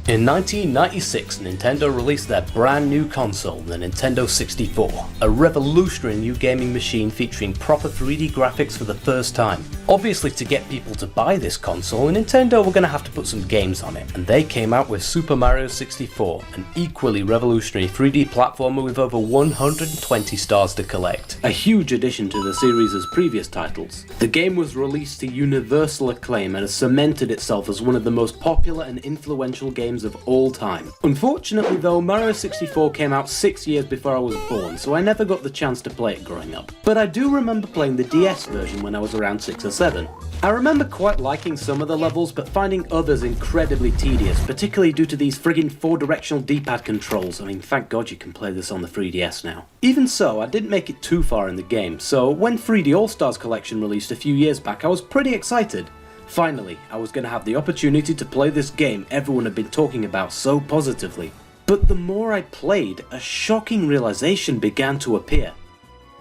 In 1996, Nintendo released their brand new console, the Nintendo 64, a revolutionary new gaming machine featuring proper 3D graphics for the first time. Obviously, to get people to buy this console, Nintendo were going to have to put some games on it, and they came out with Super Mario 64, an equally revolutionary 3D platformer with over 120 stars to collect. A huge addition to the series' previous titles. The game was released to universal acclaim and has cemented itself as one of the most popular and influential games of all time. Unfortunately though, Mario 64 came out 6 years before I was born, so I never got the chance to play it growing up. But I do remember playing the DS version when I was around 6 or 7. I remember quite liking some of the levels, but finding others incredibly tedious, particularly due to these friggin' 4-directional D-pad controls. I mean, thank God you can play this on the 3DS now. Even so, I didn't make it too far in the game, so when 3D All-Stars Collection released a few years back, I was pretty excited. Finally, I was going to have the opportunity to play this game everyone had been talking about so positively. But the more I played, a shocking realization began to appear.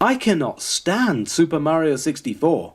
I cannot stand Super Mario 64.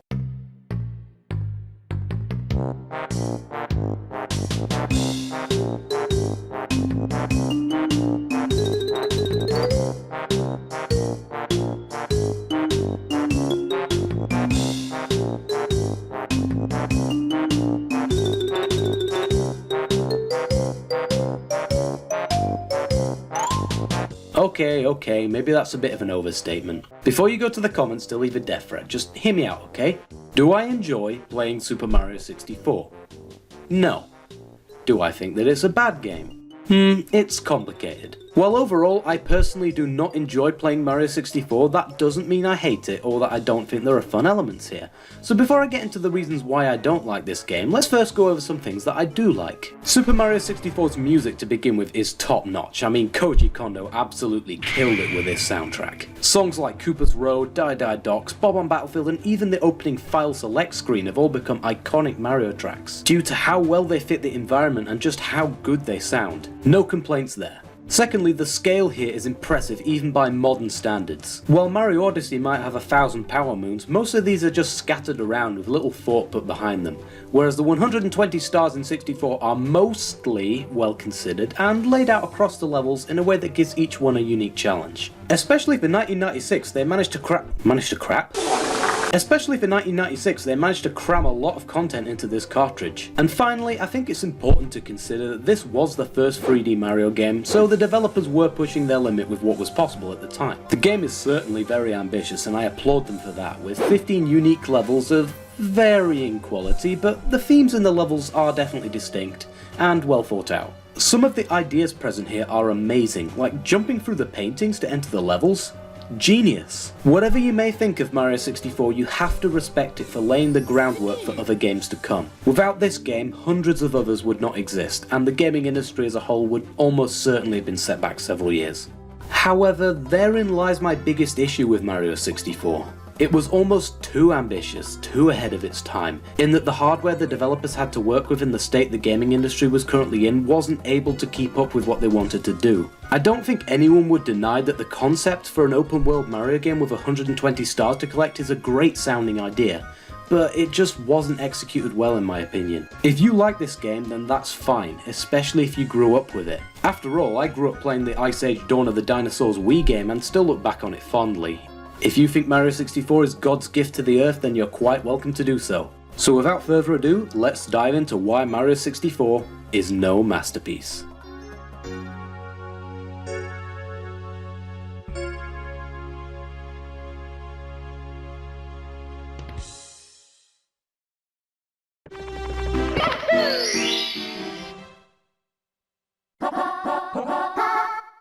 Okay, maybe that's a bit of an overstatement. Before you go to the comments to leave a death threat, just hear me out, okay? Do I enjoy playing Super Mario 64? No. Do I think that it's a bad game? It's complicated. While overall I personally do not enjoy playing Mario 64, that doesn't mean I hate it or that I don't think there are fun elements here. So before I get into the reasons why I don't like this game, let's first go over some things that I do like. Super Mario 64's music to begin with is top notch. I mean, Koji Kondo absolutely killed it with his soundtrack. Songs like Koopa's Road, Die Die Docks, Bob on Battlefield and even the opening file select screen have all become iconic Mario tracks, due to how well they fit the environment and just how good they sound. No complaints there. Secondly, the scale here is impressive even by modern standards. While Mario Odyssey might have 1,000 power moons, most of these are just scattered around with little thought put behind them, whereas the 120 stars in 64 are mostly well considered and laid out across the levels in a way that gives each one a unique challenge. Especially for 1996, they managed to cram a lot of content into this cartridge. And finally, I think it's important to consider that this was the first 3D Mario game, so the developers were pushing their limit with what was possible at the time. The game is certainly very ambitious and I applaud them for that, with 15 unique levels of varying quality, but the themes in the levels are definitely distinct and well thought out. Some of the ideas present here are amazing, like jumping through the paintings to enter the levels. Genius. Whatever you may think of Mario 64, you have to respect it for laying the groundwork for other games to come. Without this game, hundreds of others would not exist, and the gaming industry as a whole would almost certainly have been set back several years. However, therein lies my biggest issue with Mario 64. It was almost too ambitious, too ahead of its time, in that the hardware the developers had to work with in the state the gaming industry was currently in wasn't able to keep up with what they wanted to do. I don't think anyone would deny that the concept for an open world Mario game with 120 stars to collect is a great sounding idea, but it just wasn't executed well in my opinion. If you like this game, then that's fine, especially if you grew up with it. After all, I grew up playing the Ice Age Dawn of the Dinosaurs Wii game and still look back on it fondly. If you think Mario 64 is God's gift to the earth, then you're quite welcome to do so. So without further ado, let's dive into why Mario 64 is no masterpiece.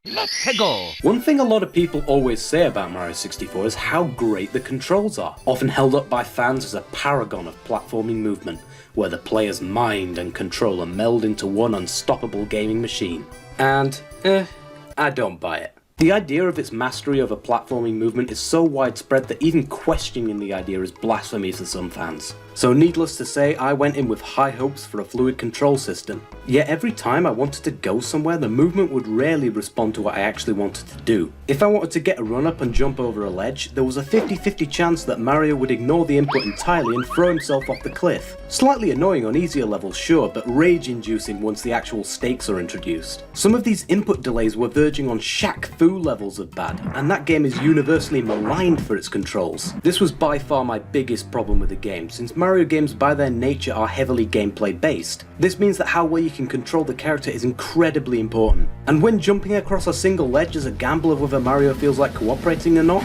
Let's go! One thing a lot of people always say about Mario 64 is how great the controls are, often held up by fans as a paragon of platforming movement, where the player's mind and controller meld into one unstoppable gaming machine. And, I don't buy it. The idea of its mastery over platforming movement is so widespread that even questioning the idea is blasphemy for some fans. So needless to say, I went in with high hopes for a fluid control system. Yet every time I wanted to go somewhere, the movement would rarely respond to what I actually wanted to do. If I wanted to get a run up and jump over a ledge, there was a 50-50 chance that Mario would ignore the input entirely and throw himself off the cliff. Slightly annoying on easier levels, sure, but rage-inducing once the actual stakes are introduced. Some of these input delays were verging on Shaq Fu levels of bad, and that game is universally maligned for its controls. This was by far my biggest problem with the game, since Mario games by their nature are heavily gameplay based. This means that how well you can control the character is incredibly important. And when jumping across a single ledge as a gamble of whether Mario feels like cooperating or not,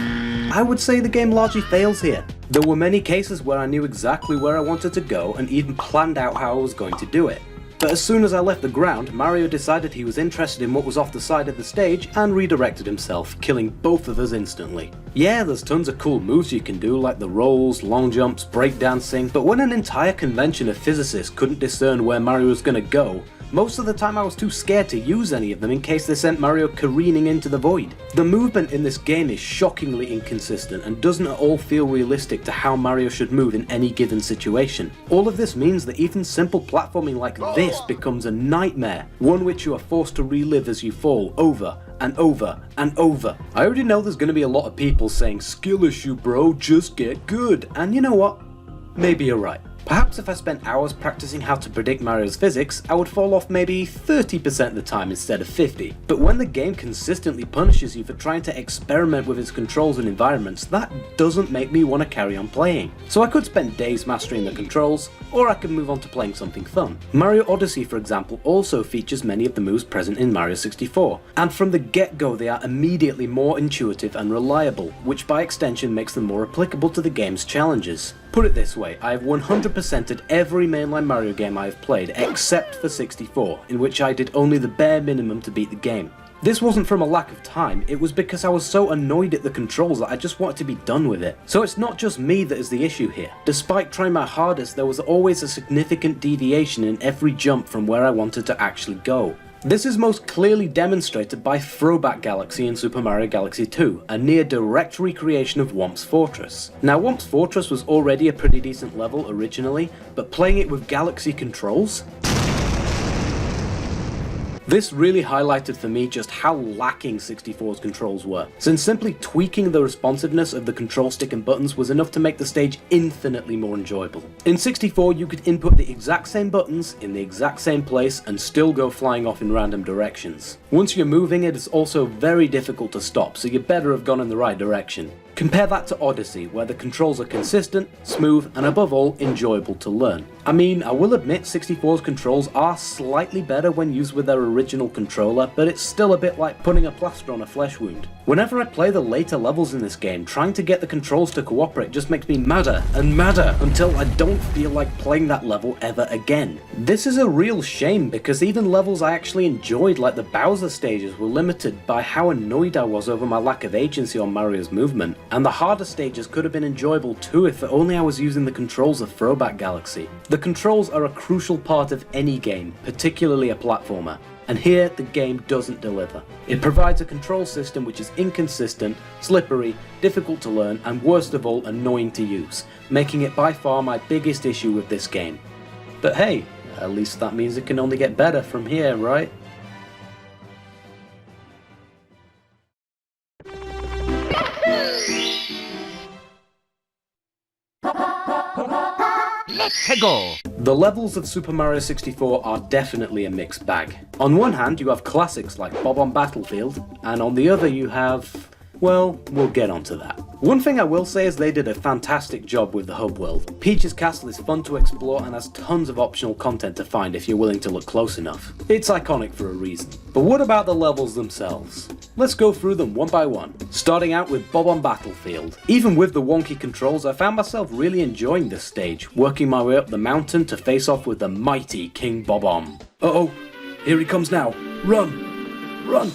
I would say the game largely fails here. There were many cases where I knew exactly where I wanted to go and even planned out how I was going to do it. But as soon as I left the ground, Mario decided he was interested in what was off the side of the stage and redirected himself, killing both of us instantly. Yeah, there's tons of cool moves you can do like the rolls, long jumps, breakdancing, but when an entire convention of physicists couldn't discern where Mario was gonna go, most of the time I was too scared to use any of them in case they sent Mario careening into the void. The movement in this game is shockingly inconsistent and doesn't at all feel realistic to how Mario should move in any given situation. All of this means that even simple platforming like this becomes a nightmare, one which you are forced to relive as you fall over and over and over. I already know there's going to be a lot of people saying, "Skill issue bro, just get good," and you know what? Maybe you're right. Perhaps if I spent hours practicing how to predict Mario's physics, I would fall off maybe 30% of the time instead of 50. But when the game consistently punishes you for trying to experiment with its controls and environments, that doesn't make me want to carry on playing. So I could spend days mastering the controls, or I could move on to playing something fun. Mario Odyssey, for example, also features many of the moves present in Mario 64, and from the get-go they are immediately more intuitive and reliable, which by extension makes them more applicable to the game's challenges. Put it this way, I have 100%ed every mainline Mario game I have played except for 64, in which I did only the bare minimum to beat the game. This wasn't from a lack of time, it was because I was so annoyed at the controls that I just wanted to be done with it. So it's not just me that is the issue here. Despite trying my hardest, there was always a significant deviation in every jump from where I wanted to actually go. This is most clearly demonstrated by Throwback Galaxy in Super Mario Galaxy 2, a near direct recreation of Whomp's Fortress. Now Whomp's Fortress was already a pretty decent level originally, but playing it with Galaxy controls? This really highlighted for me just how lacking 64's controls were, since simply tweaking the responsiveness of the control stick and buttons was enough to make the stage infinitely more enjoyable. In 64 you could input the exact same buttons in the exact same place and still go flying off in random directions. Once you're moving, it is also very difficult to stop, so you better have gone in the right direction. Compare that to Odyssey, where the controls are consistent, smooth, and above all, enjoyable to learn. I mean, I will admit 64's controls are slightly better when used with their original controller, but it's still a bit like putting a plaster on a flesh wound. Whenever I play the later levels in this game, trying to get the controls to cooperate just makes me madder and madder until I don't feel like playing that level ever again. This is a real shame because even levels I actually enjoyed, like the Bowser stages, were limited by how annoyed I was over my lack of agency on Mario's movement. And the harder stages could have been enjoyable too if only I was using the controls of Throwback Galaxy. The controls are a crucial part of any game, particularly a platformer, and here the game doesn't deliver. It provides a control system which is inconsistent, slippery, difficult to learn, and worst of all, annoying to use, making it by far my biggest issue with this game. But hey, at least that means it can only get better from here, right? Let's go! The levels of Super Mario 64 are definitely a mixed bag. On one hand you have classics like Bob on Battlefield, and on the other you have... well, we'll get onto that. One thing I will say is they did a fantastic job with the hub world. Peach's Castle is fun to explore and has tons of optional content to find if you're willing to look close enough. It's iconic for a reason. But what about the levels themselves? Let's go through them one by one, starting out with Bob on Battlefield. Even with the wonky controls, I found myself really enjoying this stage, working my way up the mountain to face off with the mighty King Bob-omb. Uh-oh, here he comes now. Run! Run!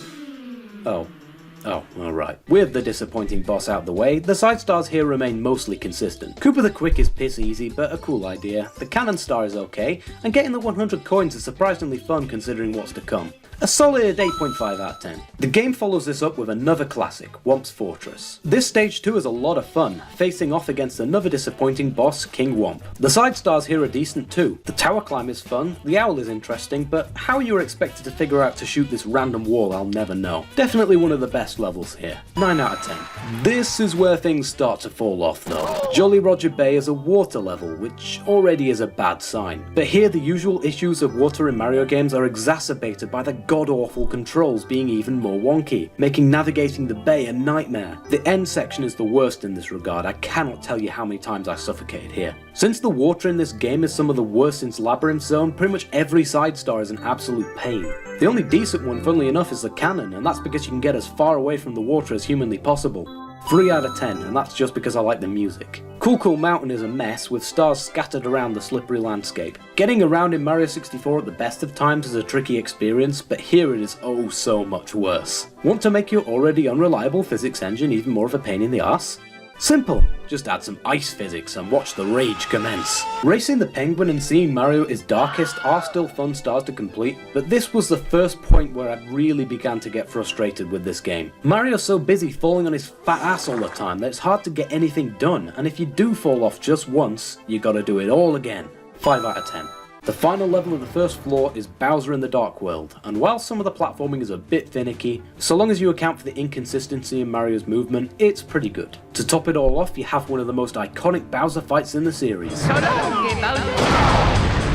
Oh, alright. With the disappointing boss out the way, the side stars here remain mostly consistent. Koopa the Quick is piss easy, but a cool idea. The Cannon Star is okay, and getting the 100 coins is surprisingly fun considering what's to come. A solid 8.5 out of 10. The game follows this up with another classic, Womp's Fortress. This stage 2 is a lot of fun, facing off against another disappointing boss, King Womp. The side stars here are decent too. The tower climb is fun, the owl is interesting, but how you were expected to figure out to shoot this random wall I'll never know. Definitely one of the best levels here. 9 out of 10. This is where things start to fall off though. Jolly Roger Bay is a water level, which already is a bad sign. But here the usual issues of water in Mario games are exacerbated by the god-awful controls being even more wonky, making navigating the bay a nightmare. The end section is the worst in this regard. I cannot tell you how many times I suffocated here. Since the water in this game is some of the worst since Labyrinth Zone, pretty much every side star is an absolute pain. The only decent one, funnily enough, is the cannon, and that's because you can get as far away from the water as humanly possible. 3 out of 10, and that's just because I like the music. Cool Mountain is a mess, with stars scattered around the slippery landscape. Getting around in Mario 64 at the best of times is a tricky experience, but here it is oh so much worse. Want to make your already unreliable physics engine even more of a pain in the ass? Simple, just add some ice physics and watch the rage commence. Racing the Penguin and seeing Mario is darkest are still fun stars to complete, but this was the first point where I really began to get frustrated with this game. Mario's so busy falling on his fat ass all the time that it's hard to get anything done, and if you do fall off just once, you gotta do it all again. 5 out of 10. The final level of the first floor is Bowser in the Dark World, and while some of the platforming is a bit finicky, so long as you account for the inconsistency in Mario's movement, it's pretty good. To top it all off, you have one of the most iconic Bowser fights in the series.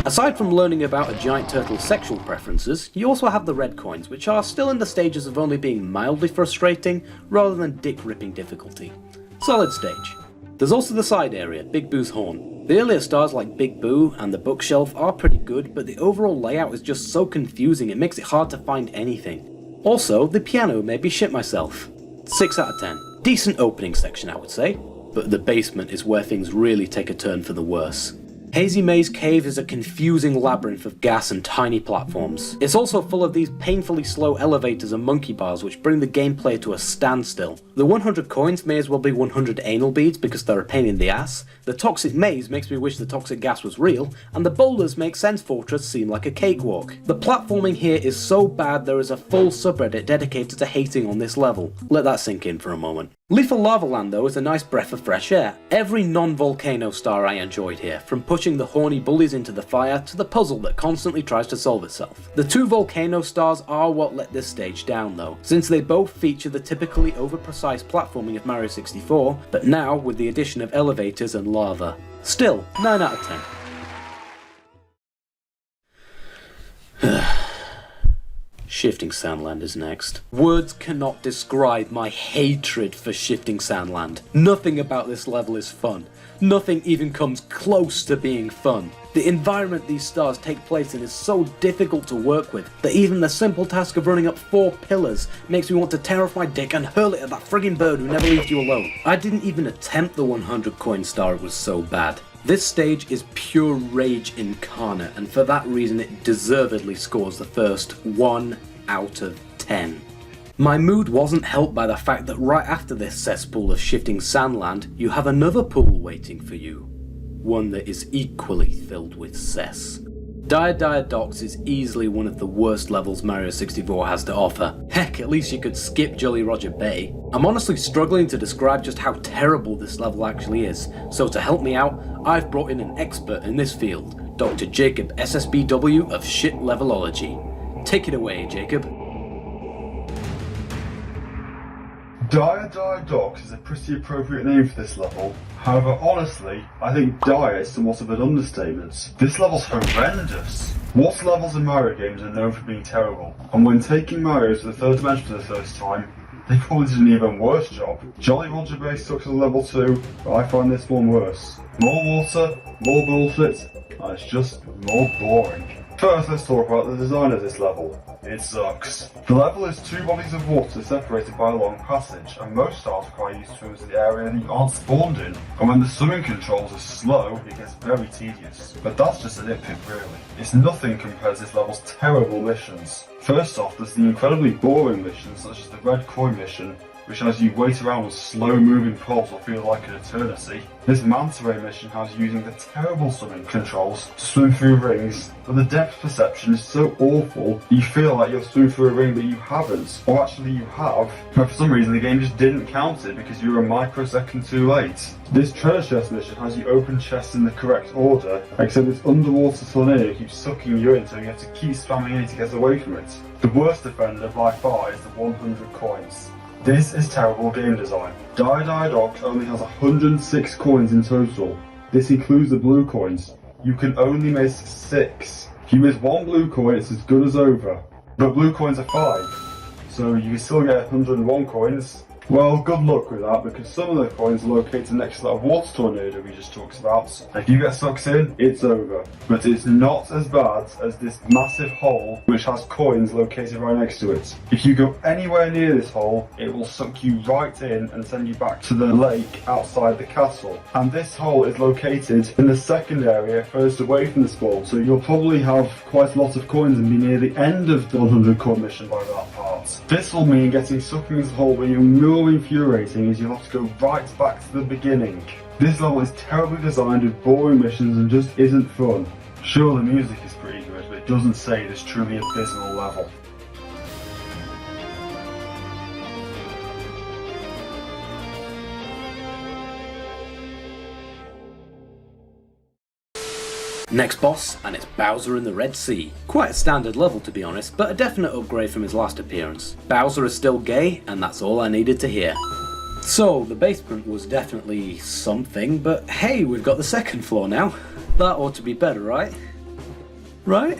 Aside from learning about a giant turtle's sexual preferences, you also have the red coins, which are still in the stages of only being mildly frustrating, rather than dick-ripping difficulty. Solid stage. There's also the side area, Big Boo's Horn. The earlier stars like Big Boo and the bookshelf are pretty good, but the overall layout is just so confusing it makes it hard to find anything. Also, the piano made me shit myself. 6 out of 10. Decent opening section I would say, but the basement is where things really take a turn for the worse. Hazy Maze Cave is a confusing labyrinth of gas and tiny platforms. It's also full of these painfully slow elevators and monkey bars which bring the gameplay to a standstill. The 100 coins may as well be 100 anal beads because they're a pain in the ass, the toxic maze makes me wish the toxic gas was real, and the boulders make Sense Fortress seem like a cakewalk. The platforming here is so bad there is a full subreddit dedicated to hating on this level. Let that sink in for a moment. Lethal Lava Land though is a nice breath of fresh air. Every non-volcano star I enjoyed here, from pushing the horny bullies into the fire to the puzzle that constantly tries to solve itself. The 2 volcano stars are what let this stage down though, since they both feature the typically over-precise platforming of Mario 64, but now with the addition of elevators and lava. Still, 9 out of 10. Shifting Sandland is next. Words cannot describe my hatred for Shifting Sandland. Nothing about this level is fun. Nothing even comes close to being fun. The environment these stars take place in is so difficult to work with that even the simple task of running up 4 pillars makes me want to tear off my dick and hurl it at that friggin' bird who never leaves you alone. I didn't even attempt the 100 coin star, it was so bad. This stage is pure rage incarnate, and for that reason it deservedly scores the first 1 out of 10. My mood wasn't helped by the fact that right after this cesspool of Shifting Sandland, you have another pool waiting for you. One that is equally filled with cess. Dire Docks is easily one of the worst levels Mario 64 has to offer. Heck, at least you could skip Jolly Roger Bay. I'm honestly struggling to describe just how terrible this level actually is, so to help me out, I've brought in an expert in this field, Dr. Jacob SSBW of Shit Levelology. Take it away, Jacob. Dire Docks is a pretty appropriate name for this level. However, honestly, I think dire is somewhat of an understatement. This level's horrendous. What levels in Mario games are known for being terrible? And when taking Mario to the 3rd dimension for the first time, they probably did an even worse job. Jolly Roger Bay sucks at level 2, but I find this one worse. More water, more bullshit, and it's just more boring. First, let's talk about the design of this level. It sucks. The level is 2 bodies of water separated by a long passage, and most stars require you to swim to the area that you aren't spawned in. And when the swimming controls are slow, it gets very tedious. But that's just a nitpick really. It's nothing compared to this level's terrible missions. First off, there's the incredibly boring missions such as the Red Coin mission, which has you wait around on slow moving poles or feel like an eternity. This manta ray mission has you using the terrible swimming controls to swim through rings, but the depth perception is so awful that you feel like you're swimming through a ring that you haven't, or actually you have, but for some reason the game just didn't count it because you were a microsecond too late. This treasure chest mission has you open chests in the correct order, except this underwater tornado keeps sucking you in, so you have to keep spamming A to get away from it. The worst offender by far is the 100 coins. This is terrible game design. Die Docs only has 106 coins in total. This includes the blue coins. You can only miss 6. If you miss 1 blue coin, it's as good as over. But blue coins are 5, so you can still get 101 coins. Well, good luck with that, because some of the coins are located next to that water tornado we just talked about. If you get sucked in, it's over. But it's not as bad as this massive hole which has coins located right next to it. If you go anywhere near this hole, it will suck you right in and send you back to the lake outside the castle. And this hole is located in the second area furthest away from the spawn, so you'll probably have quite a lot of coins and be near the end of the 100 coin mission by that part. This will mean getting sucked in this hole when you're more infuriating as you'll have to go right back to the beginning. This level is terribly designed with boring missions and just isn't fun. Sure, the music is pretty good, but it doesn't say this truly abysmal level. Next boss, and it's Bowser in the Red Sea. Quite a standard level to be honest, but a definite upgrade from his last appearance. Bowser is still gay, and that's all I needed to hear. So, the basement was definitely something, but hey, we've got the second floor now. That ought to be better, right? Right?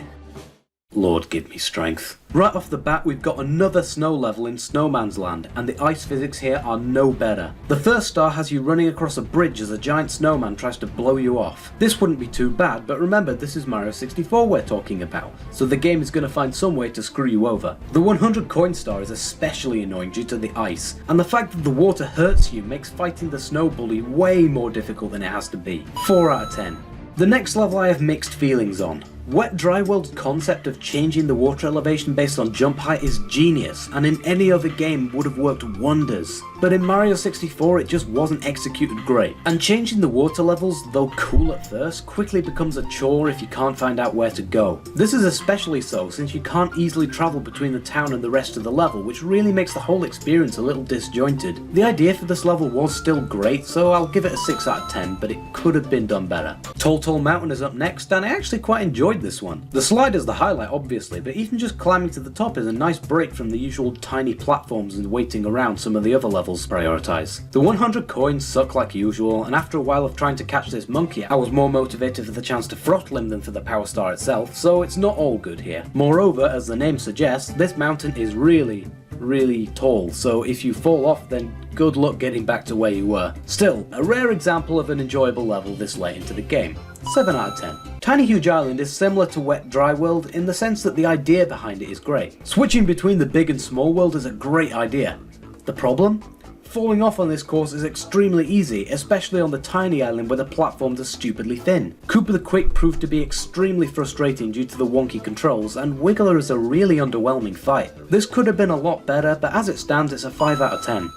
Lord give me strength. Right off the bat we've got another snow level in Snowman's Land, and the ice physics here are no better. The first star has you running across a bridge as a giant snowman tries to blow you off. This wouldn't be too bad, but remember this is Mario 64 we're talking about, so the game is going to find some way to screw you over. The 100 coin star is especially annoying due to the ice, and the fact that the water hurts you makes fighting the snow bully way more difficult than it has to be. 4 out of 10. The next level I have mixed feelings on. Wet Dry World's concept of changing the water elevation based on jump height is genius, and in any other game would have worked wonders. But in Mario 64 it just wasn't executed great. And changing the water levels, though cool at first, quickly becomes a chore if you can't find out where to go. This is especially so since you can't easily travel between the town and the rest of the level, which really makes the whole experience a little disjointed. The idea for this level was still great, so I'll give it a 6 out of 10, but it could have been done better. Tall Mountain is up next, and I actually quite enjoyed this one. The slide is the highlight obviously, but even just climbing to the top is a nice break from the usual tiny platforms and waiting around some of the other levels prioritise. The 100 coins suck like usual, and after a while of trying to catch this monkey, I was more motivated for the chance to throttle him than for the power star itself, so it's not all good here. Moreover, as the name suggests, this mountain is really tall, so if you fall off then good luck getting back to where you were. Still, a rare example of an enjoyable level this late into the game. 7 out of 10. Tiny Huge Island is similar to Wet Dry World in the sense that the idea behind it is great. Switching between the big and small world is a great idea. The problem? Falling off on this course is extremely easy, especially on the tiny island where the platforms are stupidly thin. Koopa the Quick proved to be extremely frustrating due to the wonky controls, and Wiggler is a really underwhelming fight. This could have been a lot better, but as it stands it's a 5 out of 10.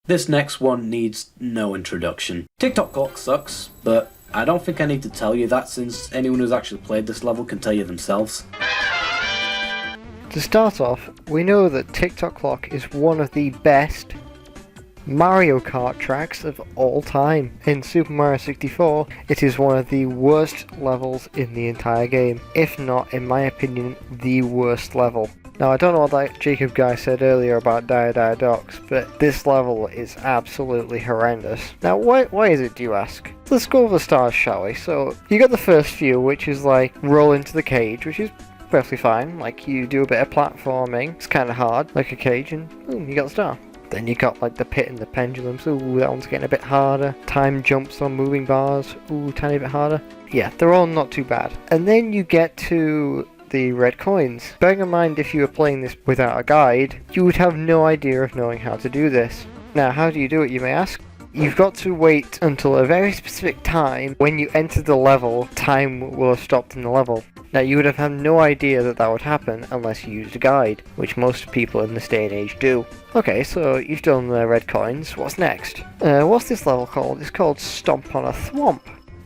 This next one needs no introduction. TikTok Clock sucks, but I don't think I need to tell you that since anyone who's actually played this level can tell you themselves. To start off, we know that TikTok Clock is one of the best Mario Kart tracks of all time. In Super Mario 64, it is one of the worst levels in the entire game, if not, in my opinion, the worst level. Now, I don't know what that Jacob guy said earlier about Dire Docs, but this level is absolutely horrendous. Now, why is it, do you ask? Let's go over the stars, shall we? So, you got the first few, which is like roll into the cage, which is perfectly fine. Like, you do a bit of platforming, it's kind of hard, like a cage, and boom, you got the star. Then you got like the pit and the pendulums, ooh, that one's getting a bit harder. Time jumps on moving bars, ooh, tiny bit harder. Yeah, they're all not too bad. And then you get to the red coins. Bearing in mind, if you were playing this without a guide, you would have no idea of knowing how to do this. Now, how do you do it, you may ask? You've got to wait until a very specific time. When you enter the level, time will have stopped in the level. Now, you would have had no idea that that would happen unless you used a guide, which most people in this day and age do. Okay, so you've done the red coins. What's next? What's this level called? It's called Stomp on a Thwomp.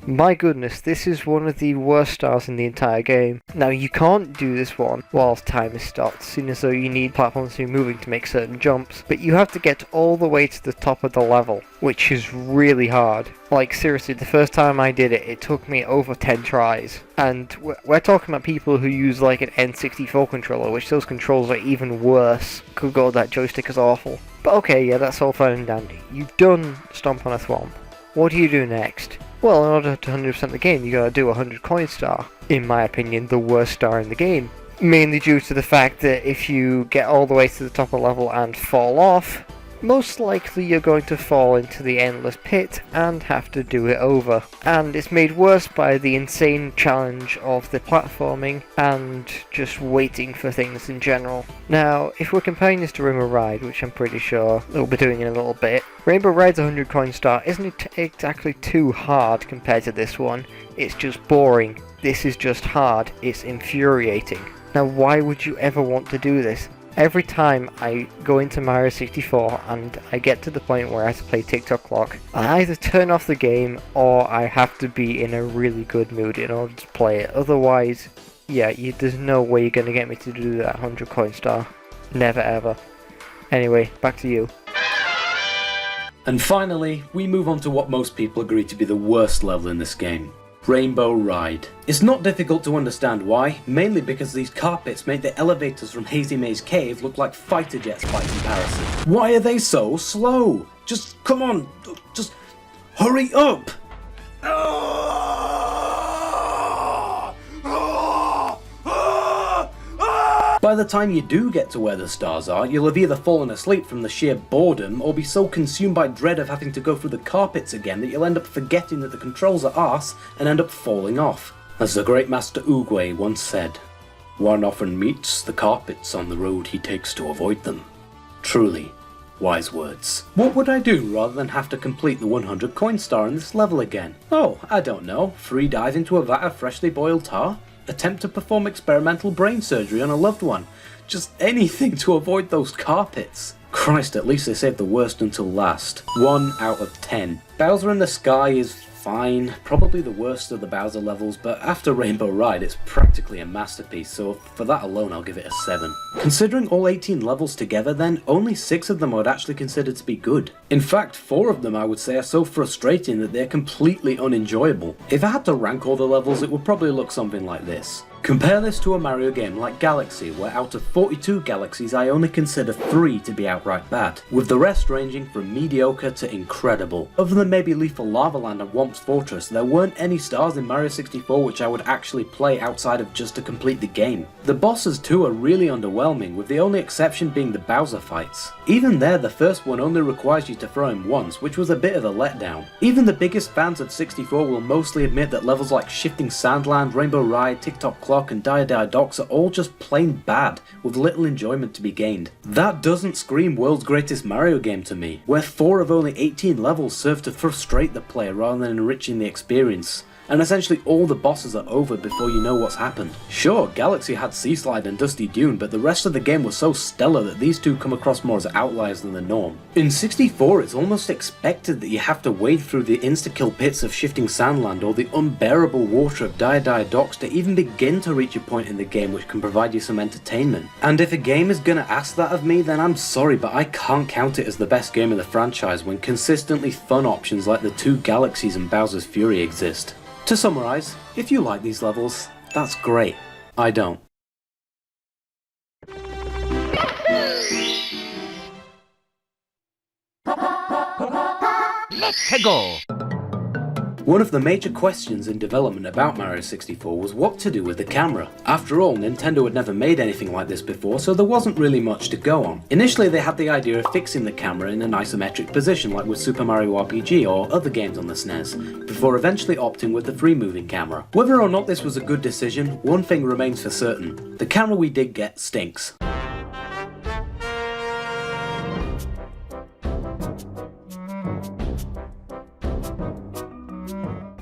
My goodness, this is one of the worst stars in the entire game. Now, you can't do this one whilst time is stopped, seeing as though you need platforms to be moving to make certain jumps, but you have to get all the way to the top of the level, which is really hard. Like, seriously, the first time I did it, it took me over 10 tries. And we're talking about people who use like an N64 controller, which those controls are even worse. Good god, that joystick is awful. But okay, yeah, that's all fine and dandy. You've done Stomp on a Thwomp. What do you do next? Well, in order to 100% the game, you gotta do a 100 coin star. In my opinion, the worst star in the game. Mainly due to the fact that if you get all the way to the top of the level and fall off, most likely you're going to fall into the endless pit and have to do it over. And it's made worse by the insane challenge of the platforming and just waiting for things in general. Now, if we're comparing this to Rainbow Ride, which I'm pretty sure we'll be doing in a little bit, Rainbow Ride's 100 coin star isn't exactly too hard compared to this one. It's just boring. This is just hard. It's infuriating. Now, why would you ever want to do this? Every time I go into Mario 64 and I get to the point where I have to play TikTok Clock, I either turn off the game or I have to be in a really good mood in order to play it. Otherwise, yeah, there's no way you're going to get me to do that 100 coin star. Never ever. Anyway, back to you. And finally, we move on to what most people agree to be the worst level in this game. Rainbow Ride. It's not difficult to understand why, mainly because these carpets make the elevators from Hazy Maze Cave look like fighter jets by comparison. Why are they so slow? Just, come on, just hurry up! By the time you do get to where the stars are, you'll have either fallen asleep from the sheer boredom or be so consumed by dread of having to go through the carpets again that you'll end up forgetting that the controls are arse and end up falling off. As the great master Oogway once said, "One often meets the carpets on the road he takes to avoid them." Truly, wise words. What would I do rather than have to complete the 100 coin star in this level again? Oh, I don't know, free dive into a vat of freshly boiled tar? Attempt to perform experimental brain surgery on a loved one. Just anything to avoid those carpets. Christ, at least they saved the worst until last. 1 out of 10. Bowser in the Sky is fine, probably the worst of the Bowser levels, but after Rainbow Ride it's practically a masterpiece, so for that alone I'll give it a 7. Considering all 18 levels together then, only 6 of them I would actually consider to be good. In fact, 4 of them I would say are so frustrating that they're completely unenjoyable. If I had to rank all the levels, it would probably look something like this. Compare this to a Mario game like Galaxy, where out of 42 galaxies I only consider 3 to be outright bad, with the rest ranging from mediocre to incredible. Other than maybe Lethal Lava Land and Womp's Fortress, there weren't any stars in Mario 64 which I would actually play outside of just to complete the game. The bosses too are really underwhelming, with the only exception being the Bowser fights. Even there, the first one only requires you to throw him once, which was a bit of a letdown. Even the biggest fans of 64 will mostly admit that levels like Shifting Sandland, Rainbow Ride, TikTok Clock and Dire Dire Docks are all just plain bad, with little enjoyment to be gained. That doesn't scream world's greatest Mario game to me, where 4 of only 18 levels serve to frustrate the player rather than enriching the experience. And essentially all the bosses are over before you know what's happened. Sure, Galaxy had Sea Slide and Dusty Dune, but the rest of the game was so stellar that these two come across more as outliers than the norm. In 64, it's almost expected that you have to wade through the insta-kill pits of Shifting Sandland or the unbearable water of Dire Dire Docks to even begin to reach a point in the game which can provide you some entertainment. And if a game is gonna ask that of me, then I'm sorry, but I can't count it as the best game in the franchise when consistently fun options like the 2 Galaxies and Bowser's Fury exist. To summarise, if you like these levels, that's great. I don't. Let's go! One of the major questions in development about Mario 64 was what to do with the camera. After all, Nintendo had never made anything like this before, so there wasn't really much to go on. Initially they had the idea of fixing the camera in an isometric position like with Super Mario RPG or other games on the SNES, before eventually opting with the free-moving camera. Whether or not this was a good decision, one thing remains for certain. The camera we did get stinks.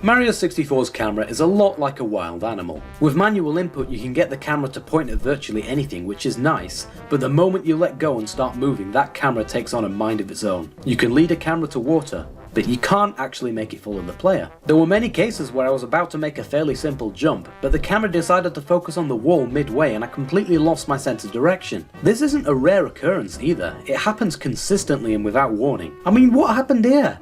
Mario 64's camera is a lot like a wild animal. With manual input you can get the camera to point at virtually anything, which is nice, but the moment you let go and start moving, that camera takes on a mind of its own. You can lead a camera to water, but you can't actually make it follow the player. There were many cases where I was about to make a fairly simple jump, but the camera decided to focus on the wall midway and I completely lost my sense of direction. This isn't a rare occurrence either, it happens consistently and without warning. I mean, what happened here?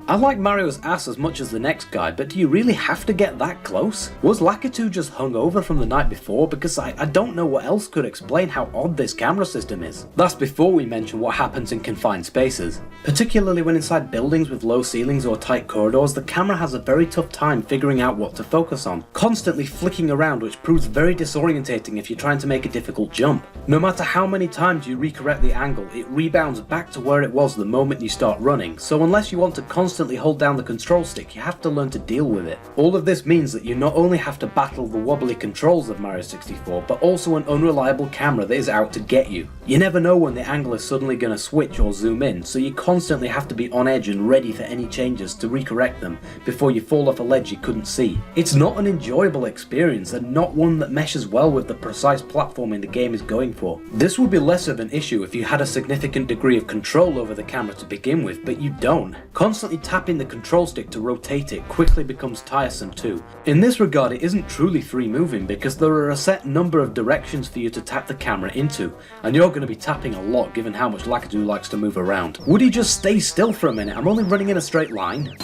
I like Mario's ass as much as the next guy, but do you really have to get that close? Was Lakitu just hungover from the night before? Because I don't know what else could explain how odd this camera system is. That's before we mention what happens in confined spaces. Particularly when inside buildings with low ceilings or tight corridors, the camera has a very tough time figuring out what to focus on, constantly flicking around, which proves very disorientating if you're trying to make a difficult jump. No matter how many times you recorrect the angle, it rebounds back to where it was the moment you start running, so unless you want to constantly hold down the control stick, you have to learn to deal with it. All of this means that you not only have to battle the wobbly controls of Mario 64, but also an unreliable camera that is out to get you. You never know when the angle is suddenly going to switch or zoom in, so you constantly have to be on edge and ready for any changes to recorrect them before you fall off a ledge you couldn't see. It's not an enjoyable experience and not one that meshes well with the precise platforming the game is going for. This would be less of an issue if you had a significant degree of control over the camera to begin with, but you don't. Constantly tapping the control stick to rotate it quickly becomes tiresome too. In this regard, it isn't truly free moving because there are a set number of directions for you to tap the camera into, and you're going to be tapping a lot given how much Lakitu likes to move around. Would he just stay still for a minute? I'm only running in a straight line.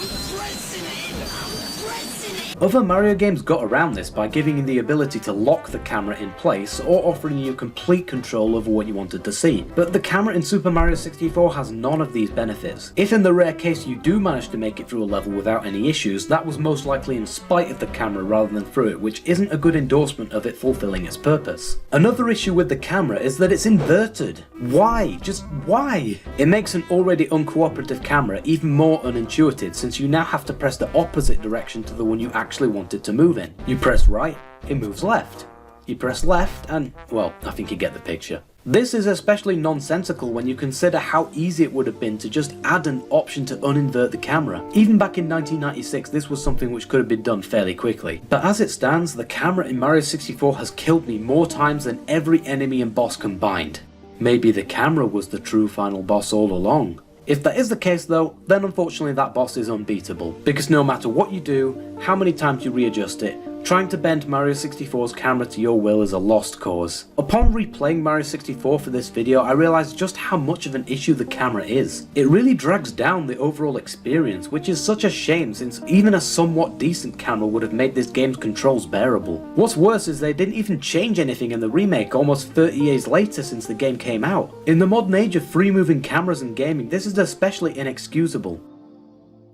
Other Mario games got around this by giving you the ability to lock the camera in place or offering you complete control over what you wanted to see, but the camera in Super Mario 64 has none of these benefits. If in the rare case you do manage to make it through a level without any issues, that was most likely in spite of the camera rather than through it, which isn't a good endorsement of it fulfilling its purpose. Another issue with the camera is that it's inverted. Why? Just why? It makes an already uncooperative camera even more unintuitive since you now have to press the opposite direction to the one you actually wanted to move in. You press right, it moves left. You press left and, well, I think you get the picture. This is especially nonsensical when you consider how easy it would have been to just add an option to uninvert the camera. Even back in 1996 this was something which could have been done fairly quickly. But as it stands, the camera in Mario 64 has killed me more times than every enemy and boss combined. Maybe the camera was the true final boss all along. If that is the case though, then unfortunately that boss is unbeatable, because no matter what you do, how many times you readjust it, trying to bend Mario 64's camera to your will is a lost cause. Upon replaying Mario 64 for this video, I realised just how much of an issue the camera is. It really drags down the overall experience, which is such a shame since even a somewhat decent camera would have made this game's controls bearable. What's worse is they didn't even change anything in the remake almost 30 years later since the game came out. In the modern age of free moving cameras and gaming, this is especially inexcusable.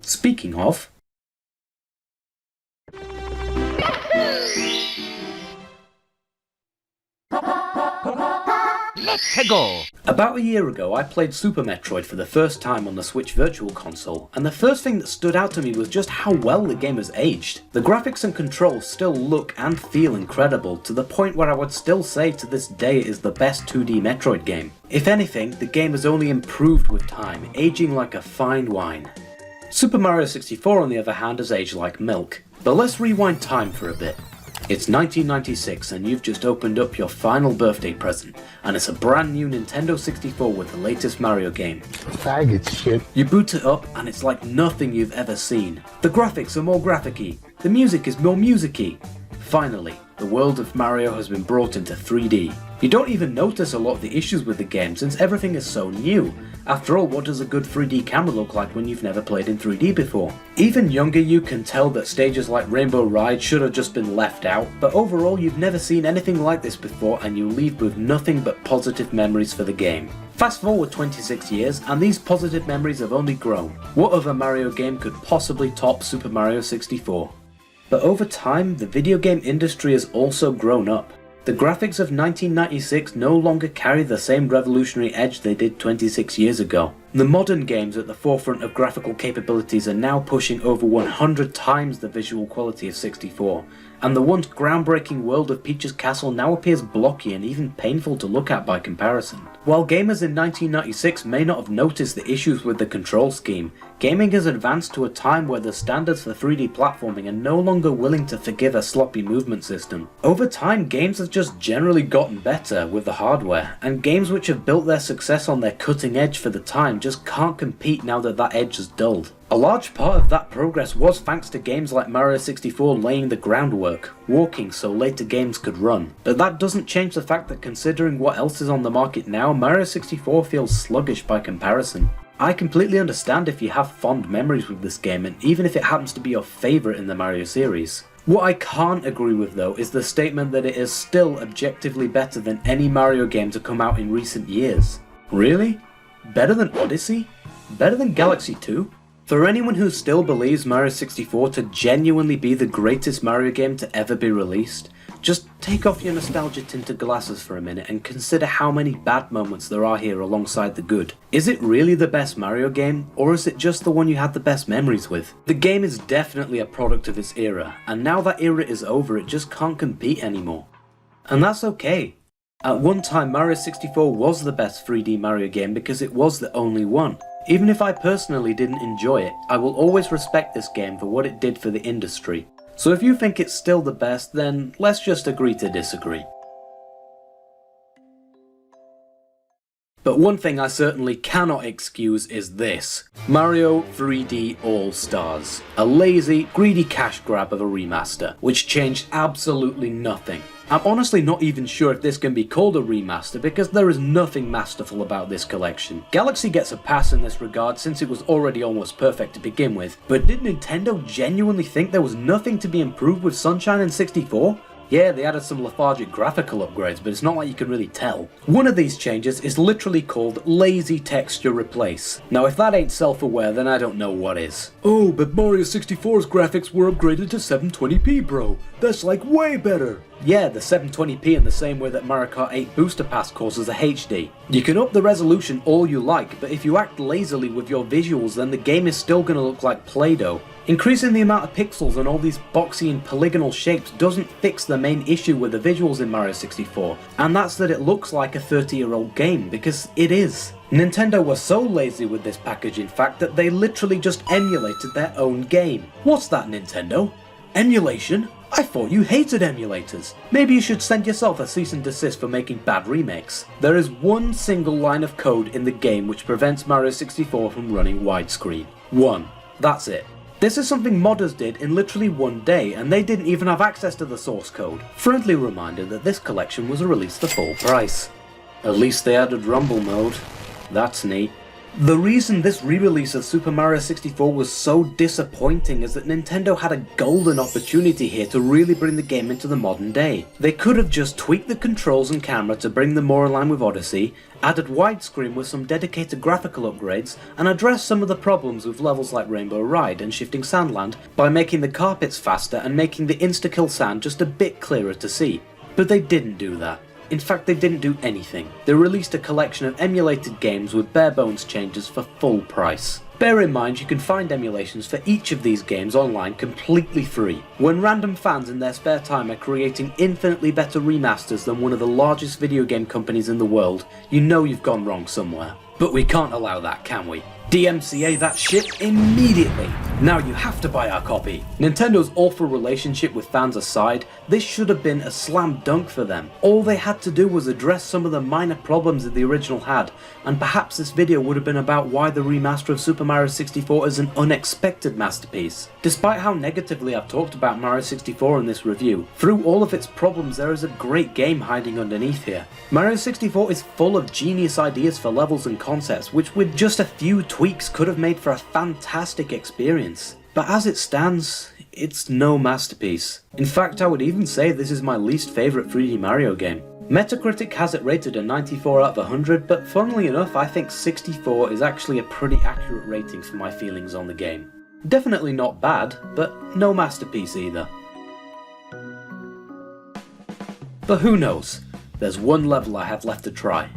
Speaking of, let's go! About a year ago I played Super Metroid for the first time on the Switch Virtual Console, and the first thing that stood out to me was just how well the game has aged. The graphics and controls still look and feel incredible, to the point where I would still say to this day it is the best 2D Metroid game. If anything, the game has only improved with time, aging like a fine wine. Super Mario 64 on the other hand has aged like milk. But let's rewind time for a bit. It's 1996 and you've just opened up your final birthday present, and it's a brand new Nintendo 64 with the latest Mario game. Faggot shit. You boot it up and it's like nothing you've ever seen. The graphics are more graphic-y, the music is more music-y. Finally, the world of Mario has been brought into 3D. You don't even notice a lot of the issues with the game since everything is so new. After all, what does a good 3D camera look like when you've never played in 3D before? Even younger you can tell that stages like Rainbow Ride should have just been left out, but overall you've never seen anything like this before and you leave with nothing but positive memories for the game. Fast forward 26 years and these positive memories have only grown. What other Mario game could possibly top Super Mario 64? But over time, the video game industry has also grown up. The graphics of 1996 no longer carry the same revolutionary edge they did 26 years ago. The modern games at the forefront of graphical capabilities are now pushing over 100 times the visual quality of 64, and the once groundbreaking world of Peach's Castle now appears blocky and even painful to look at by comparison. While gamers in 1996 may not have noticed the issues with the control scheme, gaming has advanced to a time where the standards for 3D platforming are no longer willing to forgive a sloppy movement system. Over time, games have just generally gotten better with the hardware, and games which have built their success on their cutting edge for the time just can't compete now that that edge has dulled. A large part of that progress was thanks to games like Mario 64 laying the groundwork, walking so later games could run. But that doesn't change the fact that considering what else is on the market now, Mario 64 feels sluggish by comparison. I completely understand if you have fond memories with this game, and even if it happens to be your favourite in the Mario series. What I can't agree with though is the statement that it is still objectively better than any Mario game to come out in recent years. Really? Better than Odyssey? Better than Galaxy 2? For anyone who still believes Mario 64 to genuinely be the greatest Mario game to ever be released, just take off your nostalgia tinted glasses for a minute and consider how many bad moments there are here alongside the good. Is it really the best Mario game, or is it just the one you had the best memories with? The game is definitely a product of its era, and now that era is over, it just can't compete anymore. And that's okay. At one time, Mario 64 was the best 3D Mario game because it was the only one. Even if I personally didn't enjoy it, I will always respect this game for what it did for the industry. So if you think it's still the best, then let's just agree to disagree. But one thing I certainly cannot excuse is this: Mario 3D All-Stars. A lazy, greedy cash grab of a remaster, which changed absolutely nothing. I'm honestly not even sure if this can be called a remaster because there is nothing masterful about this collection. Galaxy gets a pass in this regard since it was already almost perfect to begin with, but did Nintendo genuinely think there was nothing to be improved with Sunshine in 64? Yeah, they added some lethargic graphical upgrades, but it's not like you can really tell. One of these changes is literally called Lazy Texture Replace. Now if that ain't self-aware, then I don't know what is. Oh, but Mario 64's graphics were upgraded to 720p, bro. That's like way better. Yeah, the 720p in the same way that Mario Kart 8 Booster Pass causes a HD. You can up the resolution all you like, but if you act lazily with your visuals, then the game is still gonna look like Play-Doh. Increasing the amount of pixels and all these boxy and polygonal shapes doesn't fix the main issue with the visuals in Mario 64, and that's that it looks like a 30-year-old game, because it is. Nintendo were so lazy with this package in fact that they literally just emulated their own game. What's that, Nintendo? Emulation? I thought you hated emulators. Maybe you should send yourself a cease and desist for making bad remakes. There is one single line of code in the game which prevents Mario 64 from running widescreen. One. That's it. This is something modders did in literally one day, and they didn't even have access to the source code. Friendly reminder that this collection was released for full price. At least they added Rumble mode. That's neat. The reason this re-release of Super Mario 64 was so disappointing is that Nintendo had a golden opportunity here to really bring the game into the modern day. They could have just tweaked the controls and camera to bring them more in line with Odyssey, added widescreen with some dedicated graphical upgrades, and addressed some of the problems with levels like Rainbow Ride and Shifting Sandland by making the carpets faster and making the insta-kill sound just a bit clearer to see. But they didn't do that. In fact, they didn't do anything. They released a collection of emulated games with bare bones changes for full price. Bear in mind you can find emulations for each of these games online completely free. When random fans in their spare time are creating infinitely better remasters than one of the largest video game companies in the world, you know you've gone wrong somewhere. But we can't allow that, can we? DMCA that shit immediately! Now you have to buy our copy! Nintendo's awful relationship with fans aside, this should have been a slam dunk for them. All they had to do was address some of the minor problems that the original had, and perhaps this video would have been about why the remaster of Super Mario 64 is an unexpected masterpiece. Despite how negatively I've talked about Mario 64 in this review, through all of its problems there is a great game hiding underneath here. Mario 64 is full of genius ideas for levels and concepts which with just a few tweaks could have made for a fantastic experience. But as it stands, it's no masterpiece. In fact, I would even say this is my least favourite 3D Mario game. Metacritic has it rated a 94 out of 100, but funnily enough I think 64 is actually a pretty accurate rating for my feelings on the game. Definitely not bad, but no masterpiece either. But who knows? There's one level I have left to try.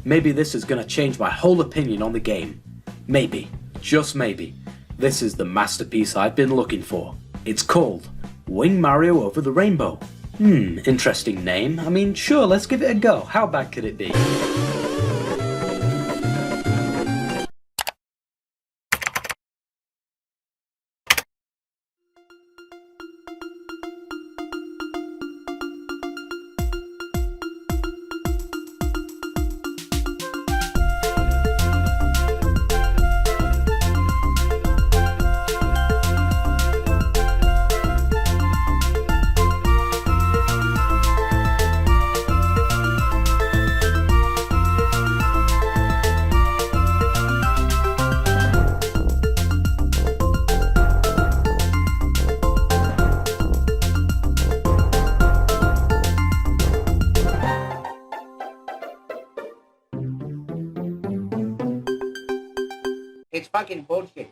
Maybe this is gonna change my whole opinion on the game. Maybe, just maybe, this is the masterpiece I've been looking for. It's called Wing Mario Over the Rainbow. Interesting name. I mean, sure, let's give it a go. How bad could it be? It's fucking bullshit.